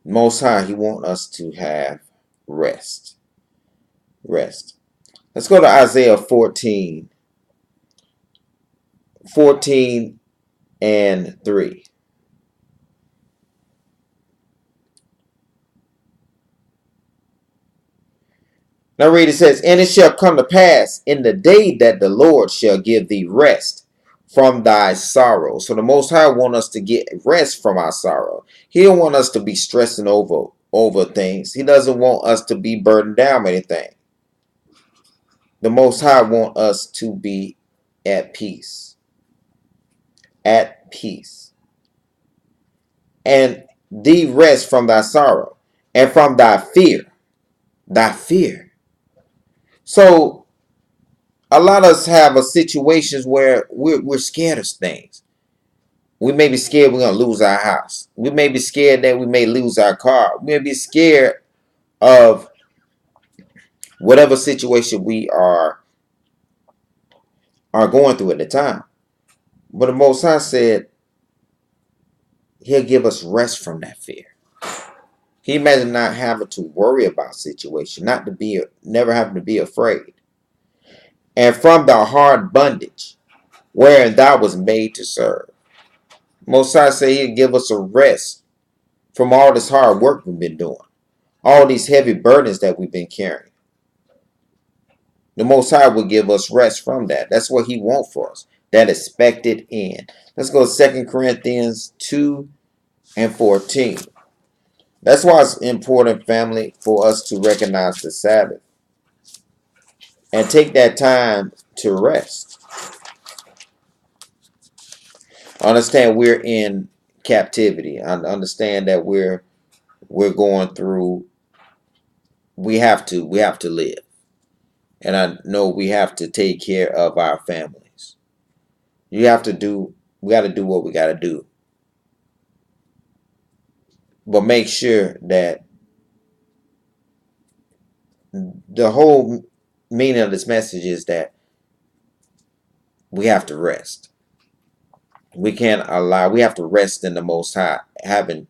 Most High, He wants us to have rest. Rest. Let's go to Isaiah 14, 14 and 3. Now read, it says, and it shall come to pass in the day that the Lord shall give thee rest from thy sorrow. So the Most High want us to get rest from our sorrow. He don't want us to be stressing over things. He doesn't want us to be burdened down with anything. The Most High want us to be at peace. At peace. And thee rest from thy sorrow and from thy fear. Thy fear. So a lot of us have a situations where we're scared of things. We may be scared we're going to lose our house. We may be scared that we may lose our car. We may be scared of whatever situation we are going through at the time. But the Most High said He'll give us rest from that fear. He imagine not having to worry about situation, never having to be afraid. And from the hard bondage wherein thou was made to serve. Most High say He'll give us a rest from all this hard work we've been doing, all these heavy burdens that we've been carrying. The Most High will give us rest from that. That's what He wants for us, that expected end. Let's go to 2 Corinthians 2 and 14. That's why it's important, family, for us to recognize the Sabbath and take that time to rest. Understand we're in captivity. I understand that we're going through. We have to live. And I know we have to take care of our families. We got to do what we got to do. But make sure that the whole meaning of this message is that we have to rest. We have to rest in the Most High, having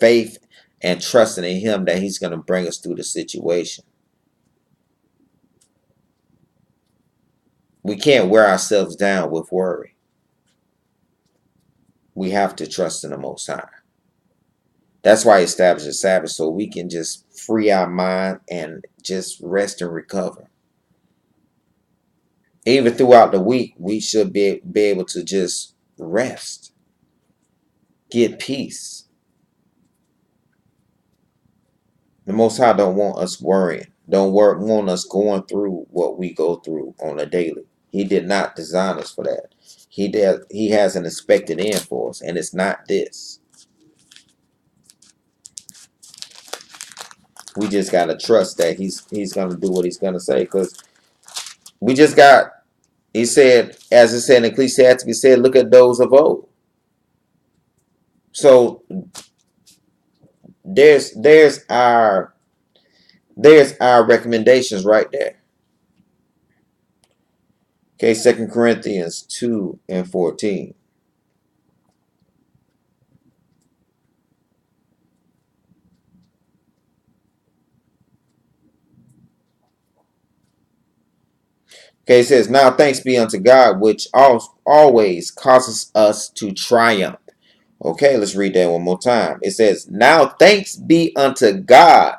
faith and trusting in Him that He's going to bring us through the situation. We can't wear ourselves down with worry. We have to trust in the Most High. That's why He established the Sabbath, so we can just free our mind and just rest and recover. Even throughout the week, we should be able to just rest, get peace. The Most High don't want us worrying. Don't want us going through what we go through on a daily. He did not design us for that. He has an expected end for us, and it's not this. We just gotta trust that he's gonna do what He's gonna say, because we just got. He said, as it said in Ecclesiastes, He said, "Look at those of old." So there's our recommendations right there. Okay, 2 Corinthians 2 and 14. Okay, it says, now thanks be unto God, which always causes us to triumph. Okay, let's read that one more time. It says, now thanks be unto God,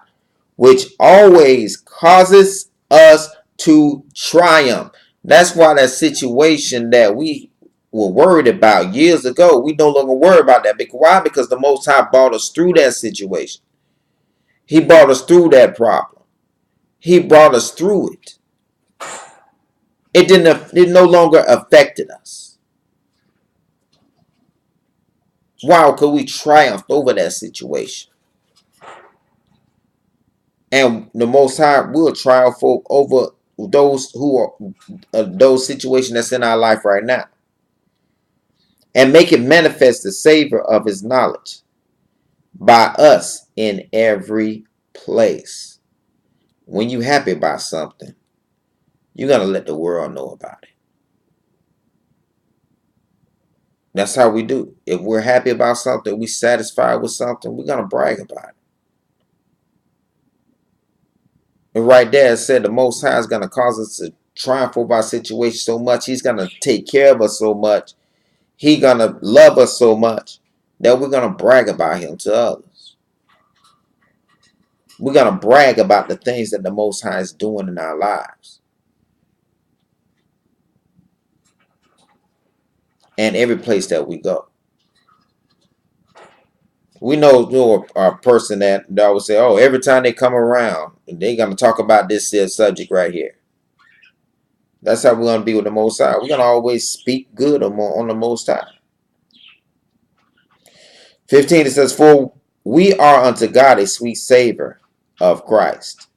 which always causes us to triumph. That's why that situation that we were worried about years ago, we no longer worry about that. Why? Because the Most High brought us through that situation. He brought us through that problem. He brought us through it. It no longer affected us. Wow, could we triumph over that situation? And the Most High will triumph over those who are those situations that's in our life right now, and make it manifest the savor of His knowledge by us in every place. When you happy about something, you're gonna let the world know about it. That's how we do. If we're happy about something, we satisfied with something, we're gonna brag about it. And right there, it said the Most High is gonna cause us to triumph over our situation so much. He's gonna take care of us so much. He's gonna love us so much that we're gonna brag about Him to others. We're gonna brag about the things that the Most High is doing in our lives. And every place that we go. We know a person that would say, oh, every time they come around, they're going to talk about this subject right here. That's how we're going to be with the Most High. We're going to always speak good on the Most High. 15, it says, for we are unto God a sweet savor of Christ,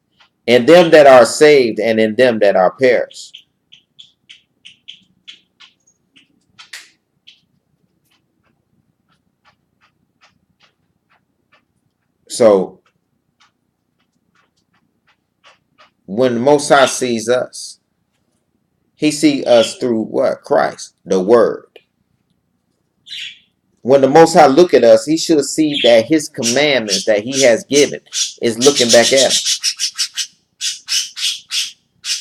in them that are saved and in them that are perished. So when the Most High sees us, He sees us through what? Christ, the Word. When the Most High look at us, He should see that His commandments that He has given is looking back at Him.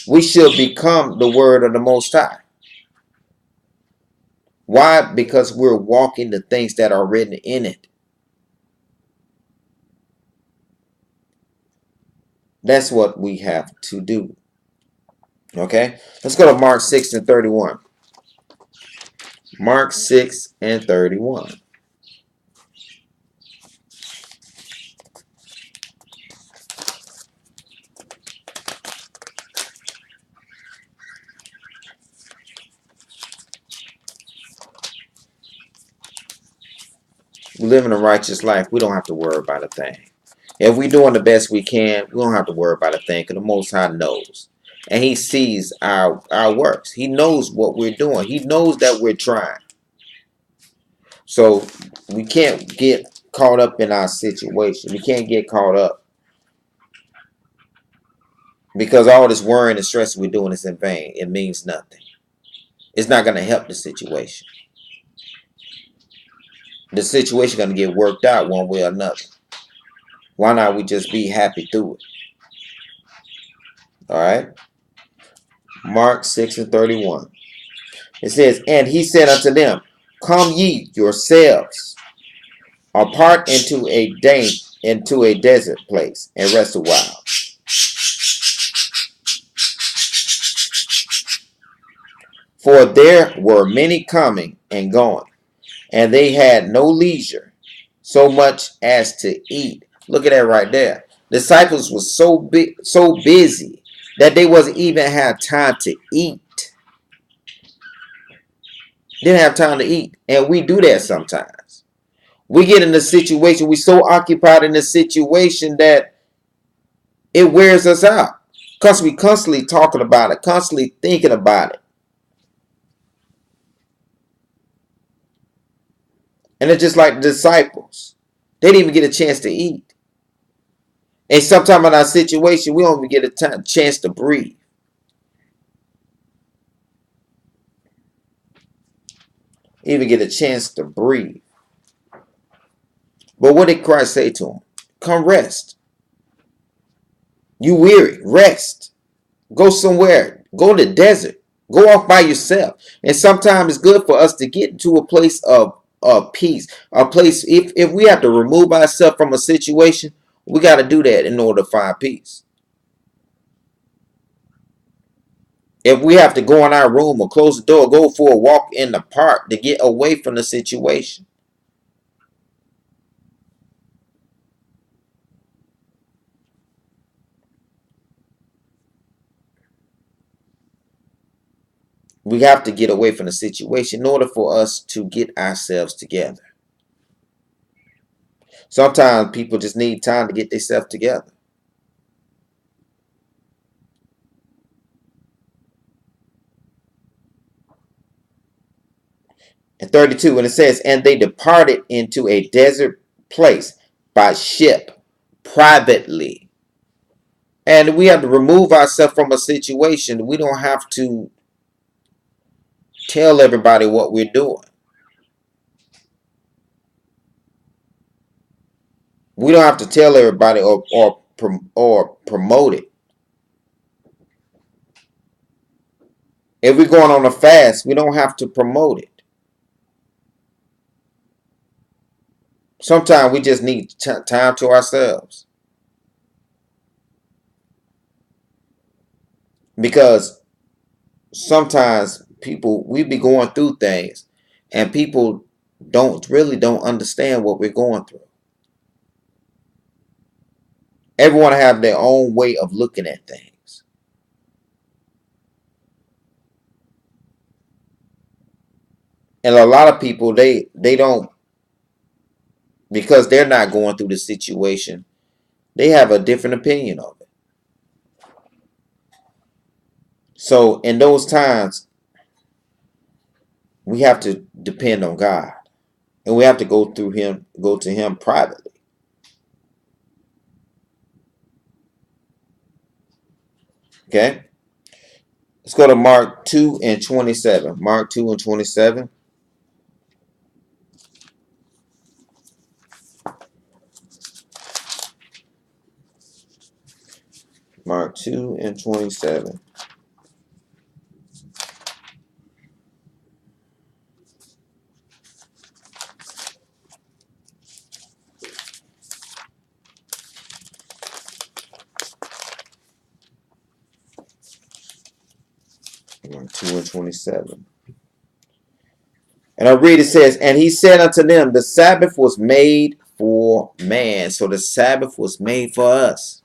We should become the Word of the Most High. Why? Because we're walking the things that are written in it. That's what we have to do. Okay? Let's go to Mark 6 and 31. Mark 6 and 31. We live in a righteous life. We don't have to worry about a thing. If we're doing the best we can, we don't have to worry about a thing because the Most High knows. And He sees our works. He knows what we're doing. He knows that we're trying. So we can't get caught up in our situation. We can't get caught up because all this worrying and stress we're doing is in vain. It means nothing. It's not going to help the situation. The situation is going to get worked out one way or another. Why not we just be happy through it? All right. Mark 6 and 31. It says, and He said unto them, come ye yourselves apart into a desert place and rest a while. For there were many coming and going, and they had no leisure so much as to eat. Look at that right there. Disciples were so busy that they wasn't even have time to eat. Didn't have time to eat. And we do that sometimes. We get in a situation, we so occupied in a situation that it wears us out. Because we constantly talking about it, constantly thinking about it. And it's just like the disciples. They didn't even get a chance to eat. And sometimes in our situation, we don't even get a chance to breathe. Even get a chance to breathe. But what did Christ say to them? Come rest. You weary, rest. Go somewhere. Go to the desert. Go off by yourself. And sometimes it's good for us to get to a place of peace. A place, if we have to remove ourselves from a situation, we got to do that in order to find peace. If we have to go in our room or close the door, go for a walk in the park to get away from the situation. We have to get away from the situation in order for us to get ourselves together. Sometimes people just need time to get themselves together. And 32, when it says, and they departed into a desert place by ship privately. And we have to remove ourselves from a situation. We don't have to tell everybody what we're doing. We don't have to tell everybody or promote it. If we're going on a fast, we don't have to promote it. Sometimes we just need time to ourselves. Because sometimes we be going through things and people don't understand what we're going through. Everyone have their own way of looking at things. And a lot of people they don't, because they're not going through the situation, they have a different opinion of it. So in those times, we have to depend on God. And we have to go to him privately. Okay? Let's go to Mark 2 and 27. Mark 2 and 27. Mark 2 and 27. Mark 2 and 27. And I read, it says, and he said unto them, the Sabbath was made for man. So the Sabbath was made for us.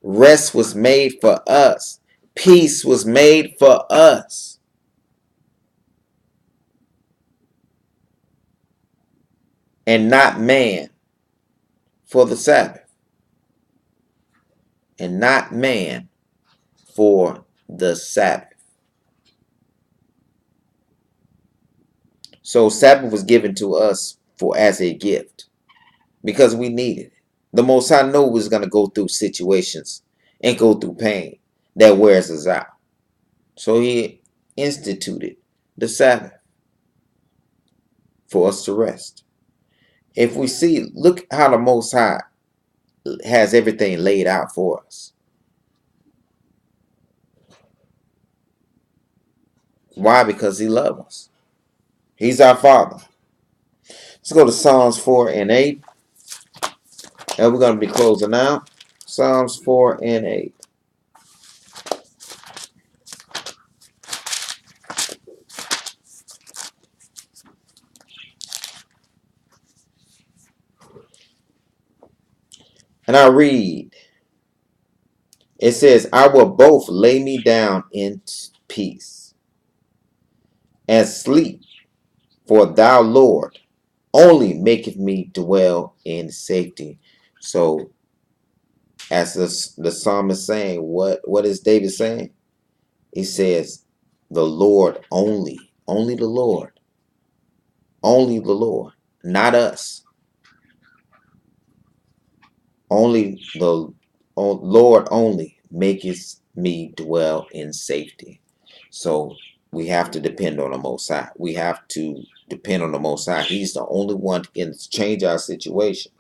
Rest was made for us. Peace was made for us. And not man for the Sabbath. And not man for the Sabbath. So Sabbath was given to us for as a gift because we needed it. The Most High knew we was going to go through situations and go through pain that wears us out. So he instituted the Sabbath for us to rest. If we see, look how the Most High has everything laid out for us. Why? Because he loves us. He's our Father. Let's go to Psalms 4 and 8. And we're going to be closing out. Psalms 4 and 8. And I read, it says, I will both lay me down in peace and sleep, for thou, Lord, only maketh me dwell in safety. So, as the psalmist saying, what is David saying? He says, the Lord only the Lord, not us. Only the Lord only maketh me dwell in safety. So we have to depend on the Most High. We have to depend on the Most High. He's the only one that can change our situation.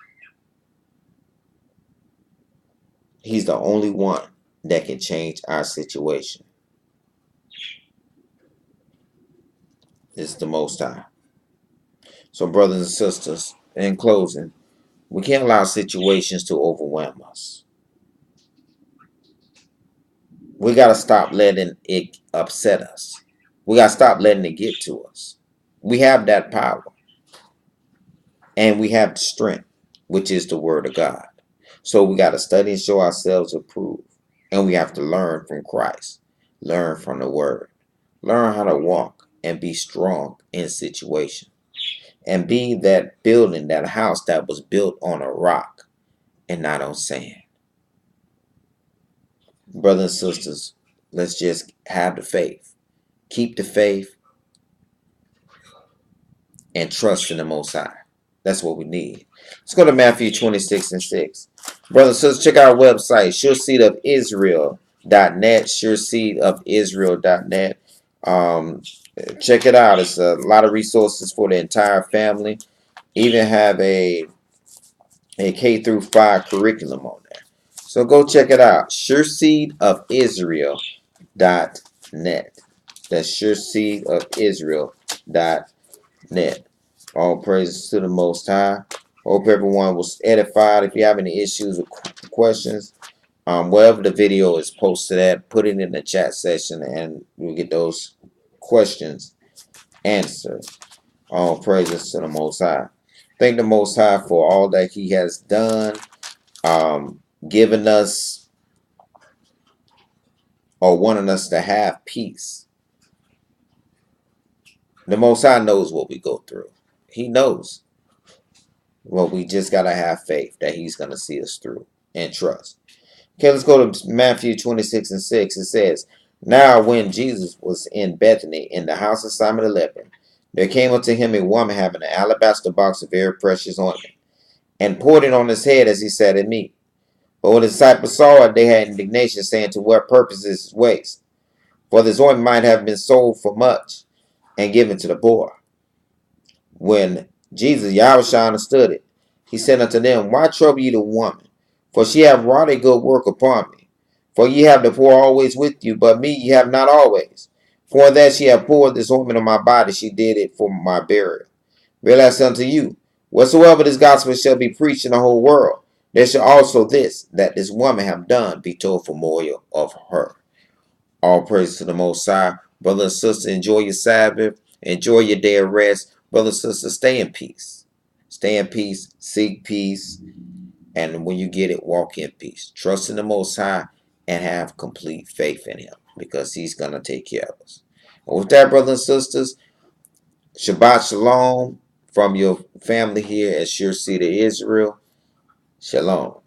He's the only one that can change our situation. It's the Most High. So brothers and sisters, in closing, we can't allow situations to overwhelm us. We got to stop letting it upset us. We got to stop letting it get to us. We have that power. And we have the strength, which is the word of God. So we got to study and show ourselves approved. And we have to learn from Christ. Learn from the word. Learn how to walk and be strong in situations. And be that building, that house that was built on a rock and not on sand. Brothers and sisters, let's just have the faith. Keep the faith and trust in the Most High. That's what we need. Let's go to Matthew 26 and 6. Brothers and sisters, check out our website, sureseedofisrael.net, sureseedofisrael.net. Check it out. It's a lot of resources for the entire family. Even have a a K through 5 curriculum on there. So go check it out. SureSeedOfIsrael.net. That's SureSeedOfIsrael.net. All praises to the Most High. Hope everyone was edified. If you have any issues or questions, wherever the video is posted at, put it in the chat section and we'll get those questions answered. All praises to the Most High. Thank the Most High for all that He has done, giving us or wanting us to have peace. The Most High knows what we go through. He knows. Well, we just got to have faith that He's going to see us through and trust. Okay, let's go to Matthew 26:6. It says, Now when Jesus was in Bethany, in the house of Simon the leper, there came unto him a woman having an alabaster box of very precious ointment, and poured it on his head as he sat at meat. But when the disciples saw it, they had indignation, saying, To what purpose is this waste? For this ointment might have been sold for much, and given to the poor. When Jesus, Yahushua, understood it, he said unto them, Why trouble ye the woman? For she hath wrought a good work upon me. For ye have the poor always with you, but me ye have not always. For that she hath poured this ointment on my body, she did it for my burial. Verily I say unto you, whatsoever this gospel shall be preached in the whole world, there shall also this, that this woman have done, be told for memorial of her. All praise to the Most High. Brother and sister, enjoy your Sabbath. Enjoy your day of rest. Brother and sister, stay in peace. Stay in peace. Seek peace. And when you get it, walk in peace. Trust in the Most High and have complete faith in Him because He's going to take care of us. And with that, brothers and sisters, Shabbat Shalom from your family here at Sure Seed of Israel. Shalom.